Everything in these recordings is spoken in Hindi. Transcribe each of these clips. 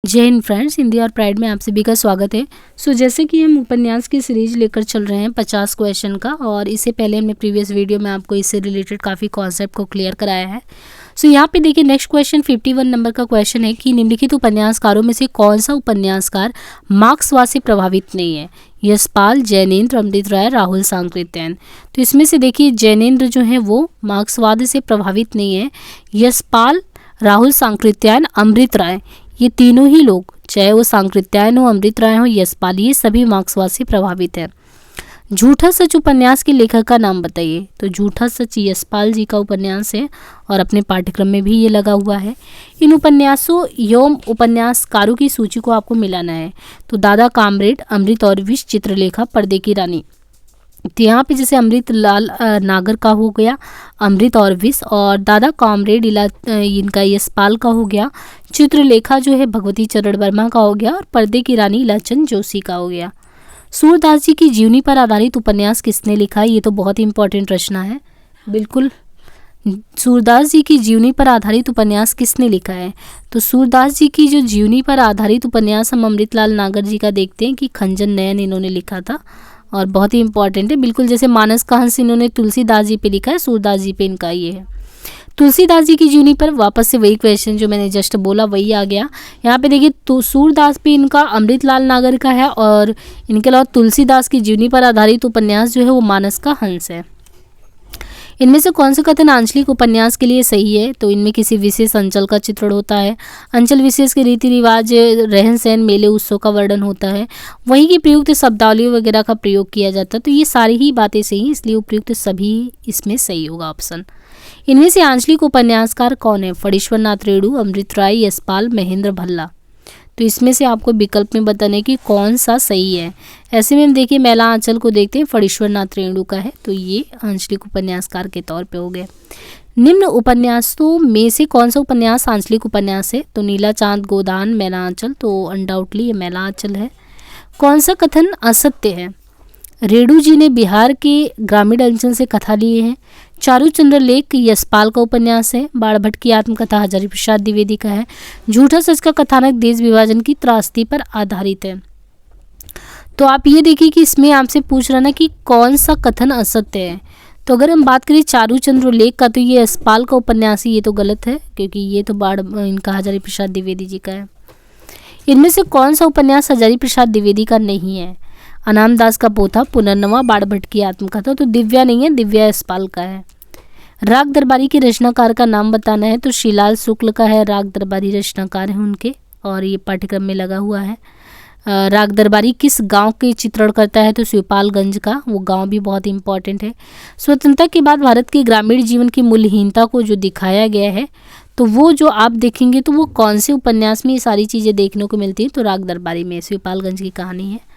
जय हिंद फ्रेंड्स, हिंदी और प्राइड में आप सभी का स्वागत है। जैसे कि हम उपन्यास की सीरीज लेकर चल रहे हैं 50 क्वेश्चन का, और इससे पहले हमने प्रीवियस वीडियो में आपको इससे रिलेटेड काफ़ी कॉन्सेप्ट को क्लियर कराया है। यहाँ पे देखिए नेक्स्ट क्वेश्चन 51 नंबर का क्वेश्चन है कि निम्नलिखित उपन्यासकारों में से कौन सा उपन्यासकार मार्क्सवाद से प्रभावित नहीं है? यशपाल, जैनेन्द्र, अमृत राय, राहुल सांकृत्यायन। तो इसमें से देखिए जैनेन्द्र जो है वो मार्क्सवाद से प्रभावित नहीं है। यशपाल, राहुल सांकृत्यायन, अमृत राय, ये तीनों ही लोग, चाहे वो सांकृत्यायन हो, अमृत राय हो, यशपाल, ये सभी मार्क्सवाद से प्रभावित है। झूठा सच उपन्यास के लेखक का नाम बताइए। तो झूठा सच यशपाल जी का उपन्यास है और अपने पाठ्यक्रम में भी ये लगा हुआ है। इन उपन्यासों एवं उपन्यासकारों की सूची को आपको मिलाना है। तो दादा कामरेड, अमृत और विष, चित्रलेखा, पर्दे की रानी। तो यहाँ पे जैसे अमृत लाल नागर का हो गया अमृत और विष, और दादा कामरेड इनका यशपाल का हो गया, चित्रलेखा जो है भगवती चरण वर्मा का हो गया, और पर्दे की रानी इलाचंद जोशी का हो गया। सूरदास जी की जीवनी पर आधारित उपन्यास किसने लिखा है? ये तो बहुत ही इंपॉर्टेंट रचना है। बिल्कुल, सूरदास जी की जीवनी पर आधारित उपन्यास किसने लिखा है? तो सूरदास जी की जो जीवनी पर आधारित उपन्यास हम अमृतलाल नागर जी का देखते हैं कि खंजन नयन इन्होंने लिखा था, और बहुत ही इंपॉर्टेंट है। बिल्कुल जैसे मानस का हंस इन्होंने तुलसीदास जी पे लिखा है, सूरदास जी पे इनका ये है। तुलसीदास जी की जीवनी पर वापस से वही क्वेश्चन जो मैंने जस्ट बोला वही आ गया। यहाँ पे देखिए तो सूरदास पे इनका अमृतलाल नागर का है, और इनके अलावा तुलसीदास की जीवनी पर आधारित उपन्यास जो है वो मानस का हंस है। इनमें से कौन सा कथन आंचलिक उपन्यास के लिए सही है? तो इनमें किसी विशेष अंचल का चित्रण होता है, अंचल विशेष के रीति रिवाज, रहन सहन, मेले उत्सव का वर्णन होता है, वहीं की प्रयुक्त शब्दावली वगैरह का प्रयोग किया जाता है। तो ये सारी ही बातें सही, इसलिए उपयुक्त सभी इसमें सही होगा ऑप्शन। इनमें से आंचलिक उपन्यासकार कौन है? फणीश्वर नाथ रेणु, अमृत राय, यशपाल, महेंद्र भल्ला। तो इसमें से आपको विकल्प में बताने कि कौन सा सही है। ऐसे में हम देखिए मैला आंचल को देखते हैं, फणीश्वर नाथ रेणु का है, तो ये आंचलिक उपन्यासकार के तौर पे हो गए। निम्न उपन्यासों में से कौन सा उपन्यास आंचलिक उपन्यास है? तो नीला चांद, गोदान, मैला आंचल। तो अनडाउटली ये मैला आंचल है। कौन सा कथन असत्य है? रेणु जी ने बिहार के ग्रामीण अंचल से कथा लिए हैं। चारूचंद्र लेख यशपाल का उपन्यास है। बाणभट्ट की आत्मकथा हजारी प्रसाद द्विवेदी का है। झूठा सच का कथानक देश विभाजन की त्रासदी पर आधारित है। तो आप ये देखिए कि इसमें आपसे पूछ रहा ना कि कौन सा कथन असत्य है। तो अगर हम बात करें चारूचंद्र लेख का, तो ये यशपाल का उपन्यास है, ये तो गलत है क्योंकि ये तो इनका हजारी प्रसाद द्विवेदी जी का है। इनमें से कौन सा उपन्यास हजारी प्रसाद द्विवेदी का नहीं है? अनाम दास का पोथा, पुनर्नवा, बाणभट्ट की आत्मकथा। तो दिव्या नहीं है, दिव्या यशपाल का है। राग दरबारी के रचनाकार का नाम बताना है। तो श्रीलाल शुक्ल का है, राग दरबारी रचनाकार हैं उनके, और ये पाठ्यक्रम में लगा हुआ है। राग दरबारी किस गांव के चित्रण करता है? तो शिवपालगंज का, वो गांव भी बहुत इंपॉर्टेंट है। स्वतंत्रता के बाद भारत के ग्रामीण जीवन की मूल्यहीनता को जो दिखाया गया है, तो वो जो आप देखेंगे तो वो कौन से उपन्यास में ये सारी चीज़ें देखने को मिलती हैं? तो राग दरबारी में शिवपालगंज की कहानी है।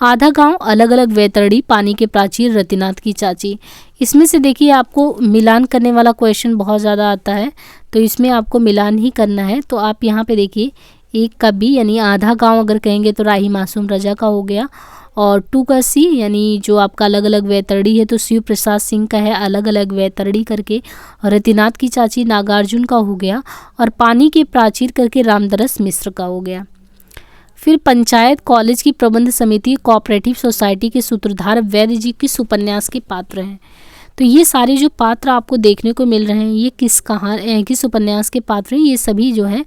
आधा गांव, अलग अलग वैतरणी, पानी के प्राचीर, रतिनाथ की चाची। इसमें से देखिए आपको मिलान करने वाला क्वेश्चन बहुत ज़्यादा आता है, तो इसमें आपको मिलान ही करना है। तो आप यहाँ पे देखिए एक का बी यानी आधा गांव अगर कहेंगे तो राही मासूम रजा का हो गया, और 2 का सी यानी जो आपका अलग अलग वैतरणी है तो शिव प्रसाद सिंह का है, अलग अलग वैतरणी करके, और रतिनाथ की चाची नागार्जुन का हो गया, और पानी के प्राचीर करके रामदरस मिश्र का हो गया। फिर पंचायत, कॉलेज की प्रबंध समिति, कोऑपरेटिव सोसाइटी के सूत्रधार वैद्य जी किस उपन्यास के पात्र हैं? तो ये सारे जो पात्र आपको देखने को मिल रहे हैं ये किस उपन्यास के पात्र हैं? ये सभी जो है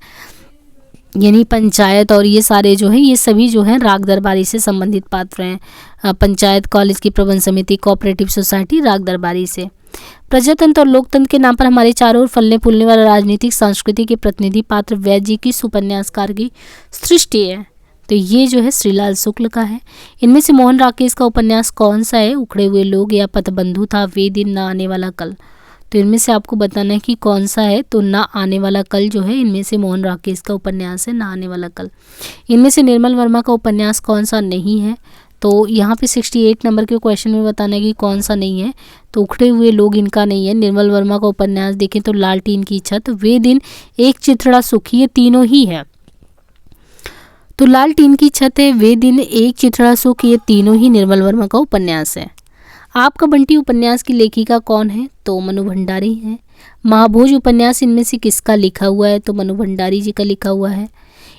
यानी पंचायत और ये सारे जो हैं ये सभी जो हैं राग दरबारी से संबंधित पात्र हैं। पंचायत, कॉलेज की प्रबंध समिति, कोऑपरेटिव सोसाइटी राग दरबारी से। प्रजातंत्र और लोकतंत्र के नाम पर हमारे चारों ओर फलने फूलने वाला राजनीतिक संस्कृति के प्रतिनिधि पात्र वैद्य जी किस उपन्यासकार की सृष्टि है? तो ये जो है श्रीलाल शुक्ल का है। इनमें से मोहन राकेश का उपन्यास कौन सा है? उखड़े हुए लोग, या पथबंधु था, वे दिन, ना आने वाला कल। तो इनमें से आपको बताना है कि कौन सा है। तो ना आने वाला कल जो है इनमें से मोहन राकेश का उपन्यास है, ना आने वाला कल। इनमें से निर्मल वर्मा का उपन्यास कौन सा नहीं है? तो यहाँ पे 68 नंबर के क्वेश्चन में बताना है कि कौन सा नहीं है। तो उखड़े हुए लोग इनका नहीं है। निर्मल वर्मा का उपन्यास देखें तो लालटीन की छत, वे दिन, एक चिथड़ा सुख, ये तीनों ही है। तो लालटीन की छत है, वे दिन, एक चिथड़ा सुख, ये तीनों ही निर्मल वर्मा का उपन्यास है। आपका बंटी उपन्यास की लेखिका कौन है? तो मनु भंडारी है। महाभोज उपन्यास इनमें से किसका लिखा हुआ है? तो मनु भंडारी जी का लिखा हुआ है।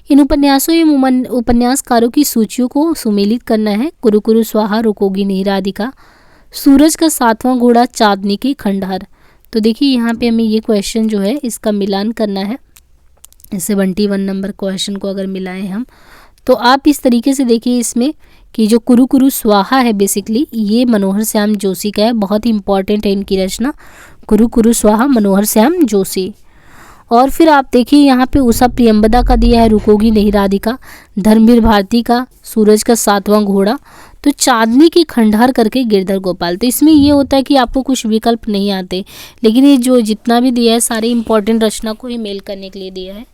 इन उपन्यासों एवं उपन्यासकारों की सूचियों को सुमेलित करना है। कुरु कुरु स्वाहा, रुकोगी नहीं राधिका, सूरज का सातवां घोड़ा, चांदनी की खंडहर। तो देखिए यहाँ पे हमें ये क्वेश्चन जो है इसका मिलान करना है। 71 नंबर क्वेश्चन को अगर मिलाएं हम, तो आप इस तरीके से देखिए इसमें कि जो कुरु कुरु स्वाहा है बेसिकली ये मनोहर श्याम जोशी का है, बहुत ही इंपॉर्टेंट है इनकी रचना, कुरु कुरु स्वाहा मनोहर श्याम जोशी। और फिर आप देखिए यहाँ पे उषा प्रियंबदा का दिया है रुकोगी नहीं राधिका, धर्मवीर भारती का सूरज का सातवां घोड़ा, तो चांदनी की खंडहर करके गिरधर गोपाल। तो इसमें ये होता है कि आपको कुछ विकल्प नहीं आते, लेकिन ये जो जितना भी दिया है सारे इंपॉर्टेंट रचना को ही मेल करने के लिए दिया है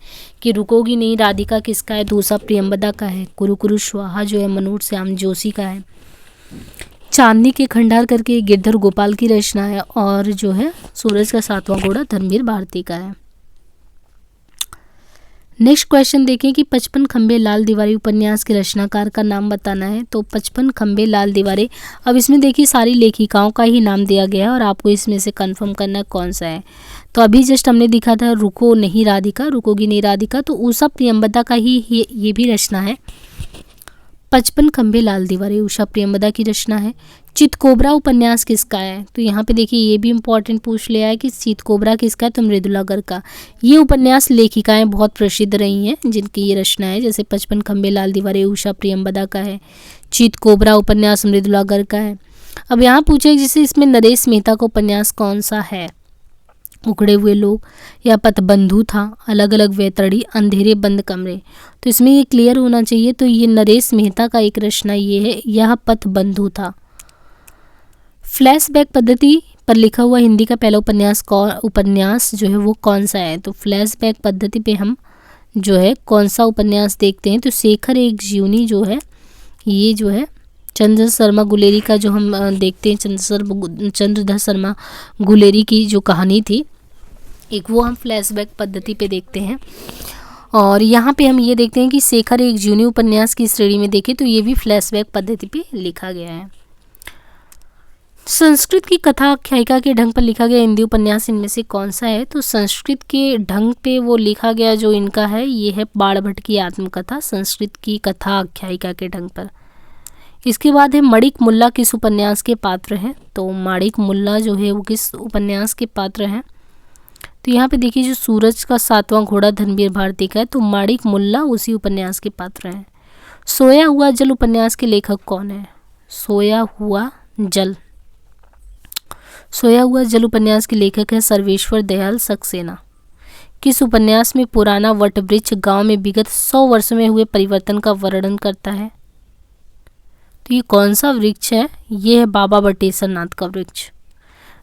कि रुकोगी नहीं राधिका किसका है, तो उषा प्रियंबदा का है, कुरु कुरु स्वाहा जो है मनोहर श्याम जोशी का है, चांदनी के खंडहर करके गिरधर गोपाल की रचना है, और जो है सूरज का सातवां घोड़ा धर्मवीर भारती का है। नेक्स्ट क्वेश्चन देखें कि 55 खंबे लाल दीवारी उपन्यास के रचनाकार का नाम बताना है। तो 55 खंबे लाल दीवारें, अब इसमें देखिए सारी लेखिकाओं का ही नाम दिया गया है और आपको इसमें से कंफर्म करना कौन सा है। तो अभी जस्ट हमने दिखा था रुको नहीं राधिका, रुकोगी नहीं राधिका, तो उषा प्रियंबदा का ही ये भी रचना है। 55 खंबे लाल दीवारें उषा प्रियंबदा की रचना है। चितकोबरा उपन्यास किसका है, तो यहाँ पे देखिए ये भी इंपॉर्टेंट पूछ लिया है कि चितकोबरा किसका है, तो मृदुला गर्ग का। ये उपन्यास लेखिकाएं बहुत प्रसिद्ध रही हैं जिनकी ये रचना है, जैसे 55 खंबे लाल दीवारें उषा प्रियंबदा का है, चितकोबरा उपन्यास मृदुला गर्ग का है। अब यहाँ पूछे जैसे इसमें नरेश मेहता का उपन्यास कौन सा है, उखड़े हुए लोग या पथबंधु था, अलग अलग वैतरणी, अंधेरे बंद कमरे। तो इसमें ये क्लियर होना चाहिए, तो ये नरेश मेहता का एक रचना ये है, यह पथबंधु था। फ्लैशबैक पद्धति पर लिखा हुआ हिंदी का पहला उपन्यास जो है वो कौन सा है, तो फ्लैशबैक पद्धति पे हम जो है कौन सा उपन्यास देखते हैं, तो शेखर एक जीवनी जो है ये जो है चंद्रधर शर्मा गुलेरी का जो हम देखते हैं, चंद्रधर शर्मा गुलेरी की जो कहानी थी एक, वो हम फ्लैशबैक पद्धति पे देखते हैं। और यहाँ पे हम ये देखते हैं कि शेखर एक जीवनी उपन्यास की श्रेणी में देखें तो ये भी फ्लैशबैक पद्धति पे लिखा गया है। संस्कृत की कथा आख्यायिका के ढंग पर लिखा गया हिंदी उपन्यास इनमें से कौन सा है, तो संस्कृत के ढंग पे वो लिखा गया जो इनका है ये है बाणभट्ट की आत्मकथा, संस्कृत की कथा आख्यायिका के ढंग पर। इसके बाद है माणिक मुल्ला किस उपन्यास के पात्र हैं, तो माणिक मुल्ला जो है वो किस उपन्यास के पात्र हैं, तो यहाँ पे देखिए जो सूरज का सातवां घोड़ा धर्मवीर भारती का है, तो माणिक मुल्ला उसी उपन्यास के पात्र हैं। सोया हुआ जल उपन्यास के लेखक कौन है, सोया हुआ जल उपन्यास के लेखक है सर्वेश्वर दयाल सक्सेना। किस उपन्यास में पुराना वटवृक्ष गांव में विगत 100 वर्षों में हुए परिवर्तन का वर्णन करता है, तो ये कौन सा वृक्ष है, ये है बाबा बटेश्वर नाथ का वृक्ष।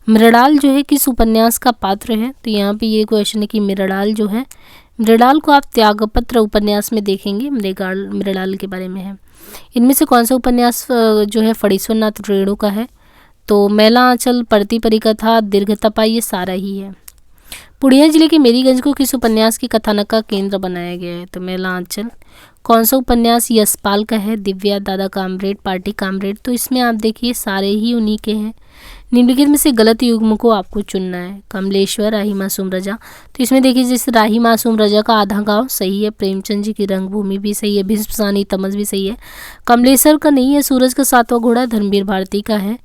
मृणाल जो है किस उपन्यास का पात्र है, तो यहाँ पे ये क्वेश्चन है कि मृणाल जो है, मृणाल को आप त्यागपत्र उपन्यास में देखेंगे, मृणाल के बारे में है। इनमें से कौन सा उपन्यास जो है फणीश्वरनाथ रेणु का है, तो मैला आंचल, परती परिकथा, दीर्घतपा, ये सारा ही है। पूर्णिया जिले के मेरीगंज को किस उपन्यास की कथानक का केंद्र बनाया गया है, तो मैला आंचल। कौन सा उपन्यास यशपाल का है, दिव्या, दादा कामरेड, पार्टी कामरेड, तो इसमें आप देखिए सारे ही उन्हीं के हैं। निम्नलिखित में से गलत युग्म को आपको चुनना है, कमलेश्वर, राही मासूम रजा, तो इसमें देखिए जैसे राही मासूम रजा का आधा गांव सही है, प्रेमचंद जी की रंगभूमि भी सही है, भीष्म सानी तमस भी सही है। कमलेश्वर का नहीं है, सूरज का सातवां घोड़ा धर्मवीर भारती का है।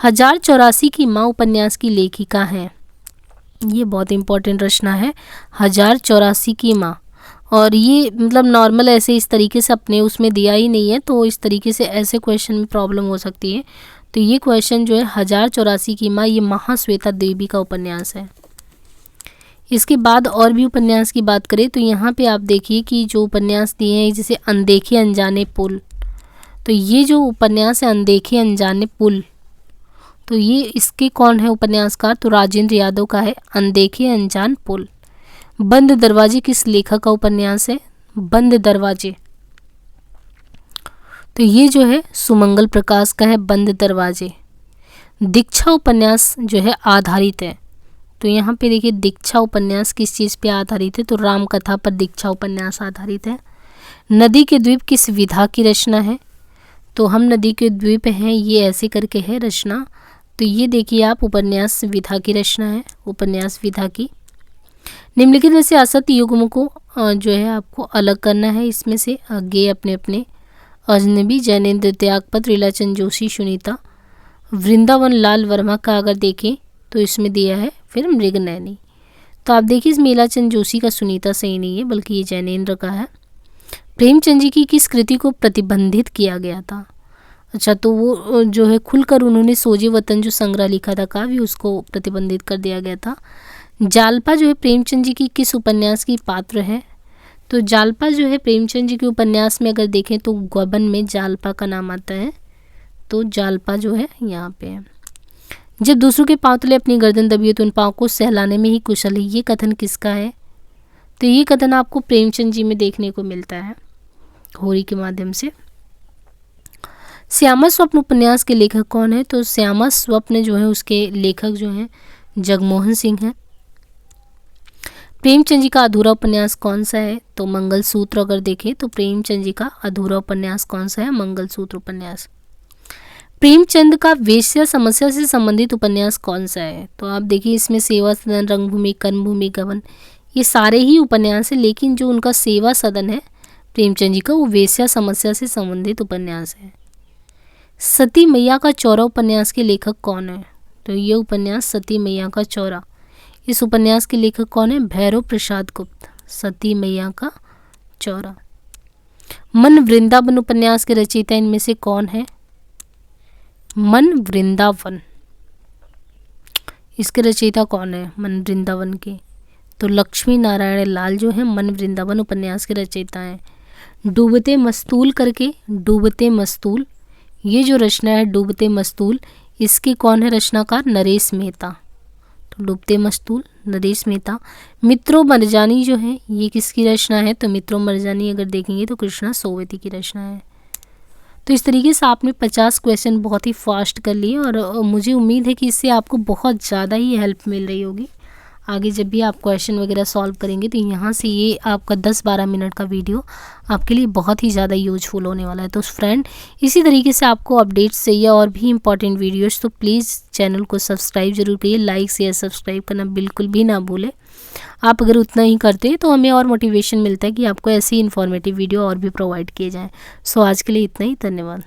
1084 की माँ उपन्यास की लेखिका है, ये बहुत इंपॉर्टेंट रचना है 1084 की माँ, और ये मतलब नॉर्मल ऐसे इस तरीके से अपने उसमें दिया ही नहीं है, तो इस तरीके से ऐसे क्वेश्चन में प्रॉब्लम हो सकती है। तो ये क्वेश्चन जो है 1084 की माँ, ये महाश्वेता देवी का उपन्यास है। इसके बाद और भी उपन्यास की बात करें तो यहाँ पे आप देखिए कि जो उपन्यास दिए हैं जैसे अनदेखे अनजाने पुल, तो ये जो उपन्यास है अनदेखे अनजाने पुल, तो ये इसके कौन है उपन्यासकार, तो राजेंद्र यादव का है अनदेखे अनजान पुल। बंद दरवाजे किस लेखक का उपन्यास है, बंद दरवाजे, तो ये जो है सुमंगल प्रकाश का है बंद दरवाजे। दीक्षा उपन्यास जो है आधारित है, तो यहाँ पे देखिए दीक्षा उपन्यास किस चीज़ पे आधारित है, तो राम कथा पर दीक्षा उपन्यास आधारित है। नदी के द्वीप किस विधा की रचना है, तो हम नदी के द्वीप हैं ये ऐसे करके है रचना, तो ये देखिए आप उपन्यास विधा की रचना है, उपन्यास विधा की। निम्नलिखित में से असत्य युग्म को जो है आपको अलग करना है। इसमें से गे अपने अपने, अजनबी, जैनेन्द्र त्यागपत्र, लीलाचंद जोशी, सुनीता, वृंदावन लाल वर्मा का अगर देखें तो इसमें दिया है फिर मृगनयनी। तो आप देखिए इसमें लीलाचंद जोशी का सुनीता सही नहीं है बल्कि ये जैनेन्द्र का है। प्रेमचंद जी की किस कृति को प्रतिबंधित किया गया था? अच्छा, तो वो जो है खुलकर उन्होंने सोजे वतन जो संग्रह लिखा था काव्य, उसको प्रतिबंधित कर दिया गया था। जालपा जो है प्रेमचंद जी की किस उपन्यास की पात्र है? तो जालपा जो है प्रेमचंद जी के उपन्यास में अगर देखें तो गबन में जालपा का नाम आता है। तो जालपा जो है यहाँ पे है। जब दूसरों के पाँव तले अपनी गर्दन दबिए तो उन पाँव को सहलाने में ही कुशल है, ये कथन किसका है? तो ये कथन आपको प्रेमचंद जी में देखने को मिलता है होरी के माध्यम से। श्यामा स्वप्न उपन्यास के लेखक कौन है? तो श्यामा स्वप्न जो है उसके लेखक जो हैं जगमोहन सिंह हैं। प्रेमचंद जी का अधूरा उपन्यास कौन सा है? तो मंगलसूत्र। अगर देखें तो प्रेमचंद जी का अधूरा उपन्यास कौन सा है? मंगलसूत्र उपन्यास। प्रेमचंद का वेश्या समस्या से संबंधित उपन्यास कौन सा है? तो आप देखिए इसमें सेवा सदन, रंगभूमि, कर्मभूमि, गबन, ये सारे ही उपन्यास हैं, लेकिन जो उनका सेवा सदन है प्रेमचंद जी का, वो वेश्या समस्या से संबंधित उपन्यास है। सती मैया का चौरा उपन्यास के लेखक कौन है? तो ये उपन्यास सती मैया का चौरा, इस उपन्यास के लेखक कौन है? भैरव प्रसाद गुप्त। सती मैया का चौरा। मन वृंदावन उपन्यास के रचयिता इनमें से कौन है? मन वृंदावन, इसके रचयिता कौन है मन वृंदावन के? तो लक्ष्मी नारायण लाल जो है मन वृंदावन उपन्यास के रचयिता हैं। डूबते मस्तूल करके, डूबते मस्तूल, ये जो रचना है डूबते मस्तूल, इसके कौन है रचनाकार? नरेश मेहता। तो डूबते मस्तूल नरेश मेहता। मित्रों मरजानी जो है ये किसकी रचना है? तो मित्रों मरजानी अगर देखेंगे तो कृष्णा सोवती की रचना है। तो इस तरीके से आपने 50 क्वेश्चन बहुत ही फास्ट कर लिए और मुझे उम्मीद है कि इससे आपको बहुत ज़्यादा ही हेल्प मिल रही होगी। आगे जब भी आप क्वेश्चन वगैरह सॉल्व करेंगे तो यहाँ से ये आपका 10-12 मिनट का वीडियो आपके लिए बहुत ही ज़्यादा यूजफुल होने वाला है। तो फ्रेंड, इसी तरीके से आपको अपडेट्स चाहिए और भी इंपॉर्टेंट वीडियोस, तो प्लीज़ चैनल को सब्सक्राइब जरूर करिए। लाइक शेयर सब्सक्राइब करना बिल्कुल भी ना भूलें। आप अगर उतना ही करते हैं तो हमें और मोटिवेशन मिलता है कि आपको ऐसी इन्फॉर्मेटिव वीडियो और भी प्रोवाइड किए जाएँ। सो आज के लिए इतना ही, धन्यवाद।